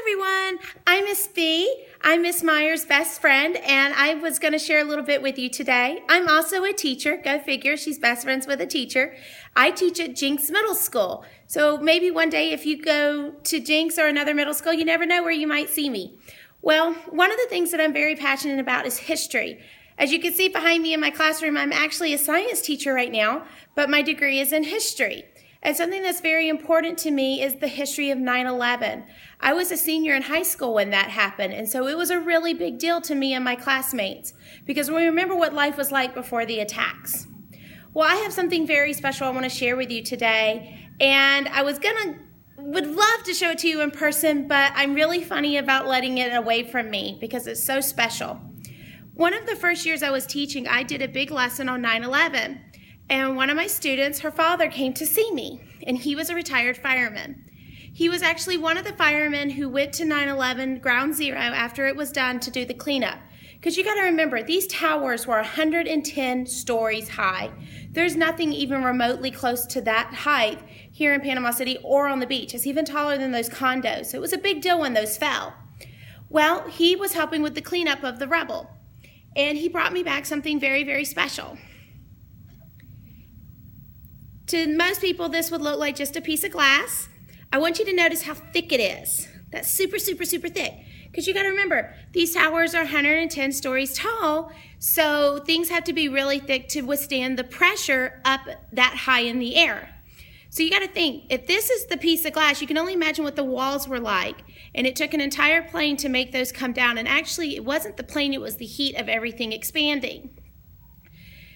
everyone. I'm Miss B. I'm Miss Meyer's best friend, and I was going to share a little bit with you today. I'm also a teacher. Go figure, she's best friends with a teacher. I teach at Jenks Middle School. So maybe one day if you go to Jenks or another middle school, you never know where you might see me. Well, one of the things that I'm very passionate about is history. As you can see behind me in my classroom, I'm actually a science teacher right now, but my degree is in history. And something that's very important to me is the history of 9/11. I was a senior in high school when that happened, and so it was a really big deal to me and my classmates because we remember what life was like before the attacks. Well, I have something very special I want to share with you today, and would love to show it to you in person, but I'm really funny about letting it away from me because it's so special. One of the first years I was teaching, I did a big lesson on 9/11. And one of my students, her father came to see me, and he was a retired fireman. He was actually one of the firemen who went to 9/11 Ground Zero after it was done to do the cleanup. Because you got to remember, these towers were 110 stories high. There's nothing even remotely close to that height here in Panama City or on the beach. It's even taller than those condos. So it was a big deal when those fell. Well, he was helping with the cleanup of the rubble, and he brought me back something very, very special. To most people, this would look like just a piece of glass. I want you to notice how thick it is. That's super, super, super thick. Because you got to remember, these towers are 110 stories tall, so things have to be really thick to withstand the pressure up that high in the air. So you got to think, if this is the piece of glass, you can only imagine what the walls were like. And it took an entire plane to make those come down. And actually, it wasn't the plane, it was the heat of everything expanding.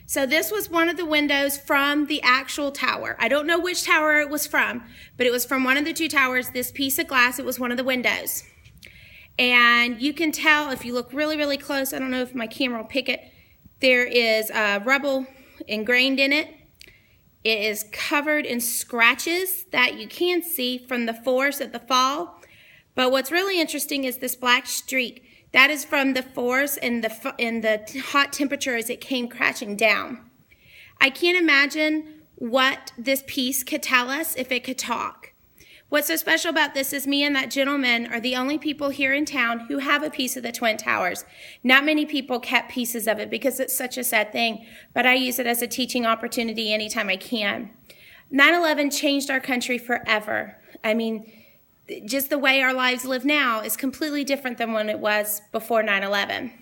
So this was one of the windows from the actual tower. I don't know which tower it was from, but it was from one of the two towers. This piece of glass, it was one of the windows. And you can tell if you look really, really close, I don't know if my camera will pick it, there is rubble ingrained in it. It is covered in scratches that you can see from the force of the fall. But what's really interesting is this black streak. That is from the force and the hot temperature as it came crashing down. I can't imagine what this piece could tell us if it could talk. What's so special about this is me and that gentleman are the only people here in town who have a piece of the Twin Towers. Not many people kept pieces of it because it's such a sad thing, but I use it as a teaching opportunity anytime I can. 9/11 changed our country forever. I mean, just the way our lives live now is completely different than when it was before 9/11.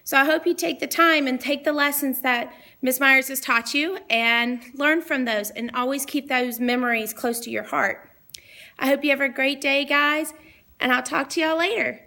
So I hope you take the time and take the lessons that Ms. Myers has taught you and learn from those and always keep those memories close to your heart. I hope you have a great day, guys, and I'll talk to y'all later.